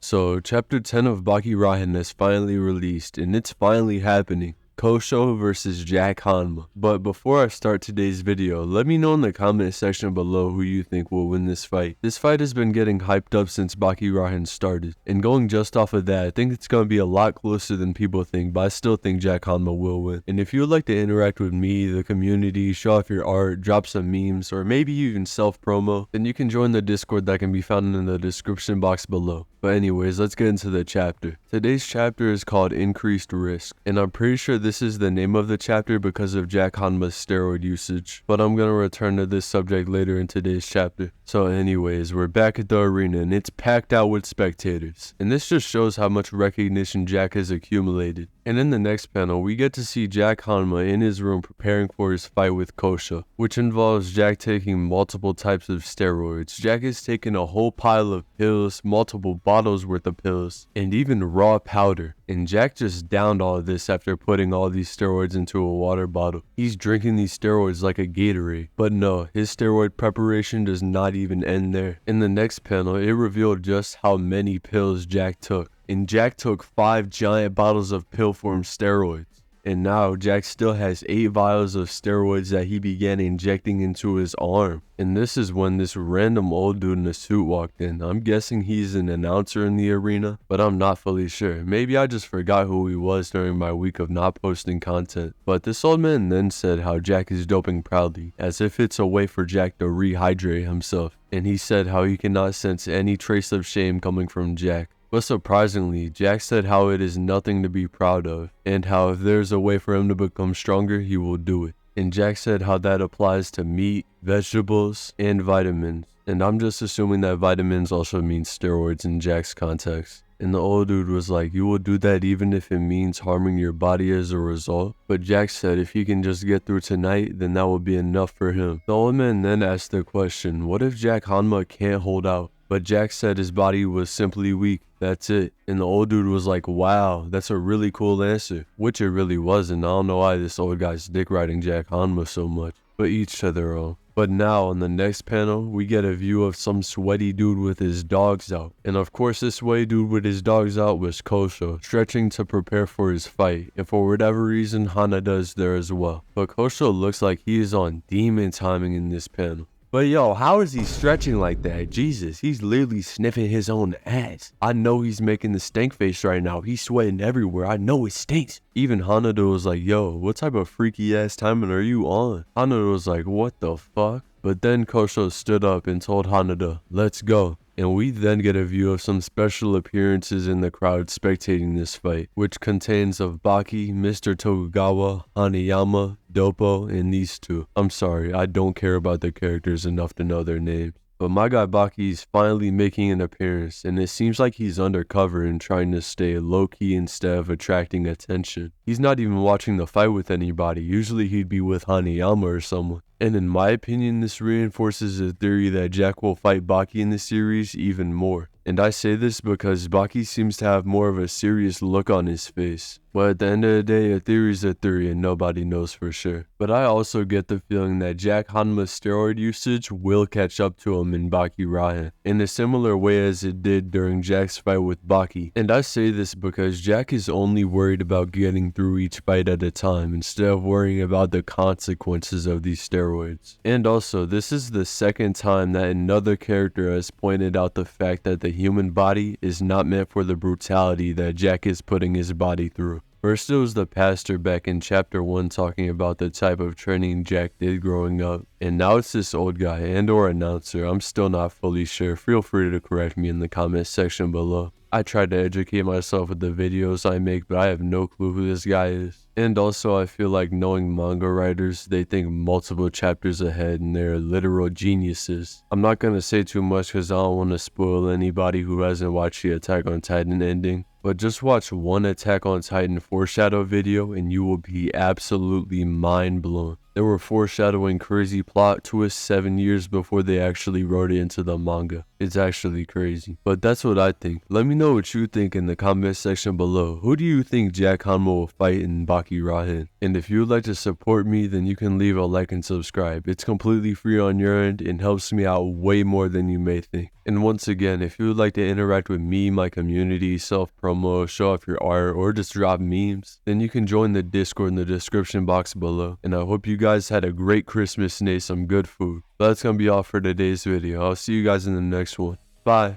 So, Chapter 10 of Baki Rahen is finally released, and it's finally happening. Kosho versus Jack Hanma. But before I start today's video, let me know in the comment section below who you think will win this fight. This fight has been getting hyped up since Baki Rahen started, and going just off of that, I think it's going to be a lot closer than people think, but I still think Jack Hanma will win. And if you would like to interact with me, the community, show off your art, drop some memes, or maybe even self-promo, then you can join the Discord that can be found in the description box below. But anyways, let's get into the chapter. Today's chapter is called Increased Risk, and I'm pretty sure this is the name of the chapter because of Jack Hanma's steroid usage, but I'm gonna return to this subject later in today's chapter. So anyways, we're back at the arena and it's packed out with spectators, and this just shows how much recognition Jack has accumulated. And in the next panel, we get to see Jack Hanma in his room preparing for his fight with Kosho, which involves Jack taking multiple types of steroids. Jack is taking a whole pile of pills, multiple bottles worth of pills, and even raw powder. And Jack just downed all of this after putting all these steroids into a water bottle. He's drinking these steroids like a Gatorade. But no, his steroid preparation does not even end there. In the next panel, it revealed just how many pills Jack took. And Jack took 5 giant bottles of pill form steroids. And now Jack still has 8 vials of steroids that he began injecting into his arm. And this is when this random old dude in a suit walked in. I'm guessing he's an announcer in the arena, but I'm not fully sure. Maybe I just forgot who he was during my week of not posting content. But this old man then said how Jack is doping proudly, as if it's a way for Jack to rehydrate himself. And he said how he cannot sense any trace of shame coming from Jack. But surprisingly, Jack said how it is nothing to be proud of, and how if there's a way for him to become stronger, he will do it. And Jack said how that applies to meat, vegetables, and vitamins. And I'm just assuming that vitamins also means steroids in Jack's context. And the old dude was like, you will do that even if it means harming your body as a result? But Jack said if he can just get through tonight, then that will be enough for him. The old man then asked the question, what if Jack Hanma can't hold out? But Jack said his body was simply weak. That's it. And the old dude was like, wow, that's a really cool answer. Which it really was, and I don't know why this old guy's dick riding Jack Hanma so much. But each to their own. But now on the next panel, we get a view of some sweaty dude with his dogs out. And of course this sweaty dude with his dogs out was Kosho, stretching to prepare for his fight. And for whatever reason, Hanada is there as well. But Kosho looks like he is on demon timing in this panel. But yo, how is he stretching like that? Jesus, he's literally sniffing his own ass. I know he's making the stank face right now. He's sweating everywhere. I know it stinks. Even Hanada was like, yo, what type of freaky ass timing are you on? Hanada was like, what the fuck? But then Kosho stood up and told Hanada, let's go. And we then get a view of some special appearances in the crowd spectating this fight, which contains of Baki, Mr. Tokugawa, Hanayama, Doppo, and these two. I'm sorry, I don't care about the characters enough to know their names. But my guy Baki is finally making an appearance, and it seems like he's undercover and trying to stay low-key instead of attracting attention. He's not even watching the fight with anybody. Usually he'd be with Hanayama or someone. And in my opinion, this reinforces the theory that Jack will fight Baki in the series even more. And I say this because Baki seems to have more of a serious look on his face. But at the end of the day, a theory is a theory and nobody knows for sure. But I also get the feeling that Jack Hanma's steroid usage will catch up to him in Baki Rahen, in a similar way as it did during Jack's fight with Baki. And I say this because Jack is only worried about getting through each fight at a time instead of worrying about the consequences of these steroids. And also, this is the second time that another character has pointed out the fact that the human body is not meant for the brutality that Jack is putting his body through. First, it was the pastor back in chapter 1 talking about the type of training Jack did growing up. And now it's this old guy and or announcer. I'm still not fully sure. Feel free to correct me in the comment section below. I try to educate myself with the videos I make, but I have no clue who this guy is. And also I feel like knowing manga writers, they think multiple chapters ahead and they're literal geniuses. I'm not going to say too much because I don't want to spoil anybody who hasn't watched the Attack on Titan ending. But just watch one Attack on Titan foreshadow video and you will be absolutely mind blown. They were foreshadowing crazy plot twists 7 years before they actually wrote it into the manga. It's actually crazy. But that's what I think. Let me know what you think in the comment section below. Who do you think Jack Hanma will fight in Baki Rahen? And if you would like to support me, then you can leave a like and subscribe. It's completely free on your end and helps me out way more than you may think. And once again, if you would like to interact with me, my community, self-promo, show off your art, or just drop memes, then you can join the Discord in the description box below. And I hope you guys had a great Christmas and ate some good food. But that's gonna be all for today's video. I'll see you guys in the next one. Bye.